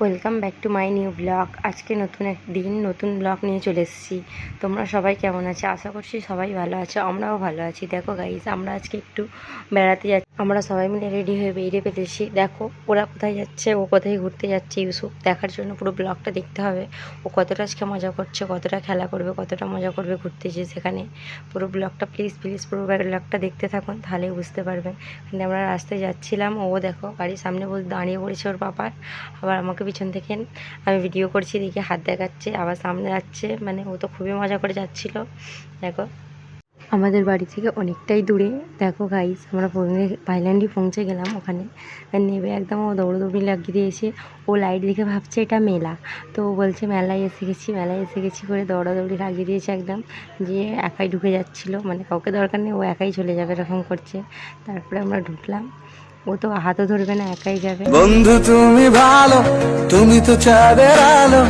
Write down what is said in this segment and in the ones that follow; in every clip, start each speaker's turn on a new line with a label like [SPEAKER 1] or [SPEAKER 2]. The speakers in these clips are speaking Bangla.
[SPEAKER 1] Welcome back to my new blog. আজকে নতুন একদিন নতুন ব্লগ নিয়ে চলে এসেছি। তোমরা সবাই কেমন আছে? আশা করছি সবাই ভালো আছে, আমরাও ভালো আছি। দেখো গাইস, আমরা আজকে একটু বেড়াতে যাচ্ছি। আমরা সবাই মিলে রেডি হয়ে বেরিয়ে পেতেছি। দেখো ওরা কোথায় যাচ্ছে, ও কোথায় ঘুরতে যাচ্ছে। ইউসুফ দেখার জন্য পুরো ব্লগটা দেখতে হবে। ও কতটা আজকে মজা করছে, কতটা খেলা করবে, কতটা মজা করবে ঘুরতে যেয়ে সেখানে। পুরো ব্লগটা প্লিজ পুরো ব্লগটা দেখতে থাকুন, তাহলেই বুঝতে পারবেন। আমরা রাস্তায় যাচ্ছিলাম, ও দেখো গাড়ির সামনে দাঁড়িয়ে পড়েছে ওর পাপার। আবার আমাকে পিছন থেকে আমি ভিডিও করছি, দেখে হাত দেখাচ্ছে, আবার সামনে যাচ্ছে। মানে ও তো খুবই মজা করে যাচ্ছিল। দেখো আমাদের বাড়ি থেকে অনেকটাই দূরে। দেখো গাইস, আমরা ভাইল্যান্ডে পৌঁছে গেলাম। ওখানে নেবে একদম ও দৌড়ি লাগিয়ে দিয়েছে। ও লাইট দেখে ভাবছে এটা মেলা, তো ও বলছে মেলায় এসে গেছি করে দৌড়াদৌড়ি লাগিয়ে দিয়েছে একদম। যে একাই ঢুকে যাচ্ছিলো, মানে কাউকে দরকার নেই, ও একাই চলে যাবে এরকম করছে। তারপরে আমরা ঢুকলাম, ও তো হাতও ধরবে না, একাই যাবে।
[SPEAKER 2] বন্ধু তুমি ভালো, তুমি তো চাঁদের আলো,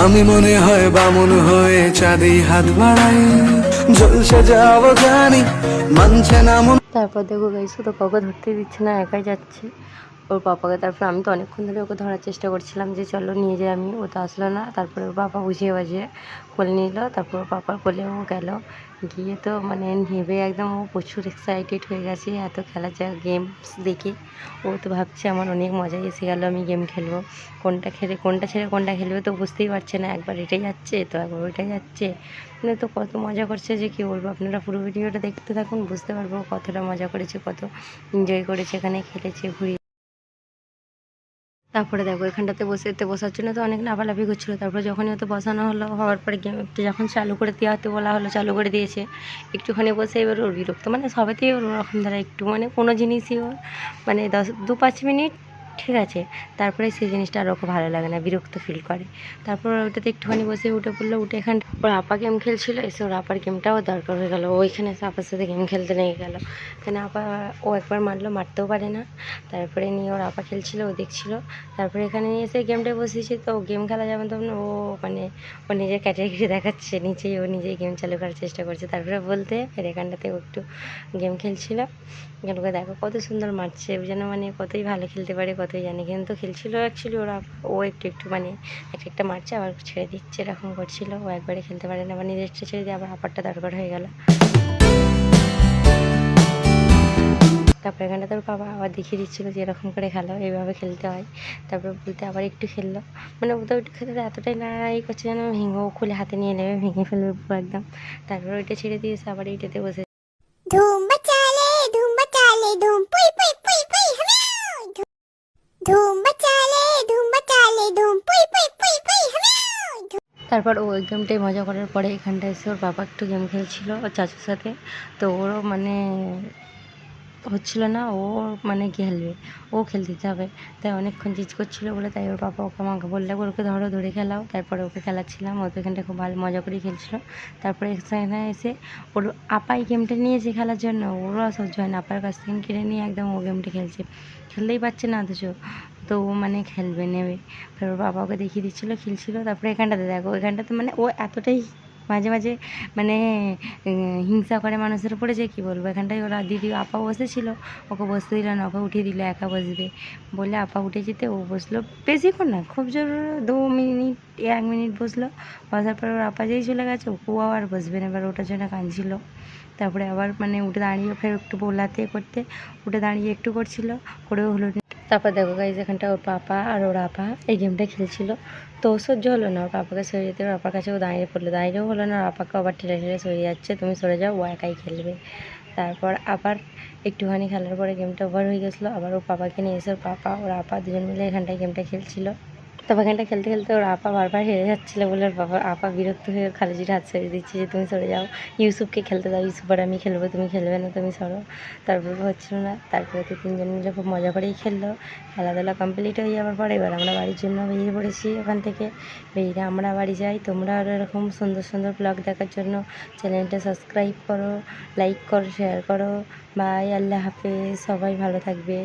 [SPEAKER 2] আমি মনে হয় বামন হয়ে চাঁদেই হাত বাড়াই, জ্বলসে যাবো জানি মানছে না মন।
[SPEAKER 1] তারপর দেখো গাইস, ও তো কাউকে ধরতে দিচ্ছে না, একাই যাচ্ছে ওর পাপাকে। তারপর আমি তো অনেকক্ষণ ধরে ওকে ধরার চেষ্টা করছিলাম যে চলো নিয়ে যাই, আমি ও তো আসলো না। তারপরে ওর পাপা বুঝিয়ে বাজিয়ে কোলে নিল। তারপর ওর পাপার কোলে ও গেল, গিয়ে তো মানে নেবে একদম ও প্রচুর এক্সাইটেড হয়ে গেছে এত খেলার জায়গা গেমস দেখে। ও তো ভাবছে আমার অনেক মজা এসে গেল, আমি গেম খেলবো, কোনটা ছেড়ে কোনটা খেলবে তো বুঝতেই পারছে না। একবার এটাই যাচ্ছে তো একবার ওইটাই যাচ্ছে, মানে তো কত মজা করছে যে কি বলবো। আপনারা পুরো ভিডিওটা দেখতে থাকুন, বুঝতে পারবো কতটা মজা করেছে, কত এনজয় করেছে, এখানে খেলেছে ঘুরিয়ে। তারপরে দেখো এখানটাতে বসার জন্য তো অনেক লাফালাফি করছিলো। তারপরে যখনই হয়তো বসানো হলো, হওয়ার পরে গেমটা যখন চালু করে দেওয়াতে বলা হলো, চালু করে দিয়েছে। একটুখানি বসে এবার ওর বিরক্ত, মানে সবেতেই ওর ওরকম দ্বারা একটু, মানে কোনো জিনিসই ওর মানে 2-5 মিনিট ঠিক আছে, তারপরে সেই জিনিসটা আর ওকে ভালো লাগে না, বিরক্ত ফিল করে। তারপর ওটাতে একটুখানি বসে উঠে পড়লো, উঠে এখান ওর আপা গেম খেলছিলো, এসে ওর আপার গেমটাও দরকার হয়ে গেলো। ওইখানে এসে আপার সাথে গেম খেলতে লেগে গেলো। এখানে আপা ও একবার মারলো, মারতেও পারে না। তারপরে নিয়ে ওর আপা খেলছিলো, ও দেখছিলো। তারপরে এখানে নিয়ে এসে গেমটায় বসেছে, তো গেম খেলা যাবে তখন ও মানে ও নিজের ক্যাটাগরি দেখাচ্ছে, ও নিজেই গেম চালু করার চেষ্টা করছে। তারপরে বলতে ফের এখানটাতে ও একটু গেম খেলছিল। গেমকে দেখো কত সুন্দর মারছে, ও যেন মানে কতই ভালো খেলতে পারে, কতই জানে। কিন্তু খেলছিল অ্যাকচুয়ালি ওরা, ও একটু মানে একটা মারছে আবার ছেড়ে দিচ্ছে, এরকম করছিল। ও একবারে খেলতে পারে না, আবার নিজেরটা ছেড়ে দিয়ে আবার আপারটা দরকার হয়ে গেল। তারপরে এখানটা তোর বাবা আবার দেখিয়ে দিচ্ছিলো যে এরকম করে খেলো, এইভাবে খেলতে হয়। তারপরে বলতে আবার একটু খেললো, মানে ওটা ওইটা খেতে এতটাই নাড়াই করছে যেন ভেঙেও খুলে হাতে নিয়ে নেবে, ভেঙে ফেলবে পুরো একদম। তারপরে ওইটা ছেড়ে দিয়েছে, আবার এইটাতে বসে
[SPEAKER 3] ধুম বাচালে ধুম পুই পুই পুই পুই হামিয়াও ধুম বাচালে ধুম পুই পুই পুই পুই হামিয়াও।
[SPEAKER 1] তারপর ও ওই গেমটাই মজা করার পরে এখানটা এসে ওর বাবা একটু গেম খেলছিল ওর চাচুর সাথে। তো ওরও মানে হচ্ছিল না, ও মানে খেলবে, ও খেলতে দিতে হবে। তাই অনেকক্ষণ জিদ করছিলো বলে, তাই ওর বাবা ওকে আমাকে বললে ওকে ধরে খেলাও। তারপরে ওকে খেলাচ্ছিলাম, ও তো এখানটা খুব ভালো মজা করে খেলছিলো। তারপরে এখানে এসে ওর আপাই গেমটা নিয়েছে খেলার জন্য, ওরও সহ্য হয় না, আপার কাছ থেকে কিনে নিয়ে একদম ও গেমটা খেলছে, খেলতেই পারছে না অথচ। তো ও মানে খেলবে নেবে, ফের ওর বাবা ওকে দেখিয়ে দিচ্ছিলো, খেলছিলো। তারপরে এখানটাতে দেখো, এখানটাতে মানে ও এতটাই মাঝে মাঝে মানে হিংসা করে মানুষের উপরে যে কী বলবো। এখানটায় ওরা দিদি আপা বসেছিল, ওকে বসতে দিল না, ওকে উঠিয়ে দিল, একা বসবে বলে আপা উঠে যেতে ও বসলো। বেশিক্ষণ না, খুব জোর 2 মিনিট 1 মিনিট বসলো। বসার পর ওর আপা যেই চলে গেছে, ও আবার বসবে না, এবার ওটার জন্য কাঁদছিল। তারপরে আবার মানে উঠে দাঁড়িয়ে ফের একটু বোলাতে করতে, উঠে দাঁড়িয়ে একটু করছিল, করেও হলো না। তারপর দেখো গাইজ, এখানটা ওর পাপা আর ওর আপা এই গেমটা খেলছিল। তো সহ্য হলো না, ওর পাপাকে সরে যেতে, ওর আপার কাছে ও দাঁড়িয়ে পড়লো, দাঁড়িয়েও হলো না, ওর আপাকে আবার ঠেলে সরে যাচ্ছে, তুমি সরে যাও, ও একাই খেলবে। তারপর আবার একটুখানি খেলার পরে গেমটা ওভার হয়ে গেছিলো। আবার ওর পাপাকে নিয়ে এসে ওর পাপা ওর আপা দুজন মিলে এখানটায় গেমটা খেলছিল। তারপর এখানটা খেলতে খেলতে ওর আপা বারবার হেরে যাচ্ছিলো বলে ওর বাবা আপা বিরক্ত হয়ে ওর খালুজির হাত ছেড়ে দিচ্ছে যে তুমি সরে যাও, ইউসুফকে খেলতে দাও, ইউসুফ আর আমি খেলবো, তুমি খেলবে না, তুমি সরো। তারপর হচ্ছিলো না। তারপরে তো 3জন মিলে খুব মজা করেই খেললো। খেলাধুলা কমপ্লিট হয়ে যাওয়ার পরে এবার আমরা বাড়ির জন্য বেরিয়ে পড়েছি। ওখান থেকে বেরিয়ে আমরা বাড়ি যাই। তোমরা আরও এরকম সুন্দর সুন্দর ব্লগ দেখার জন্য চ্যানেলটা সাবস্ক্রাইব করো, লাইক করো, শেয়ার করো। বাই, আল্লাহ হাফেজ, সবাই ভালো থাকবে।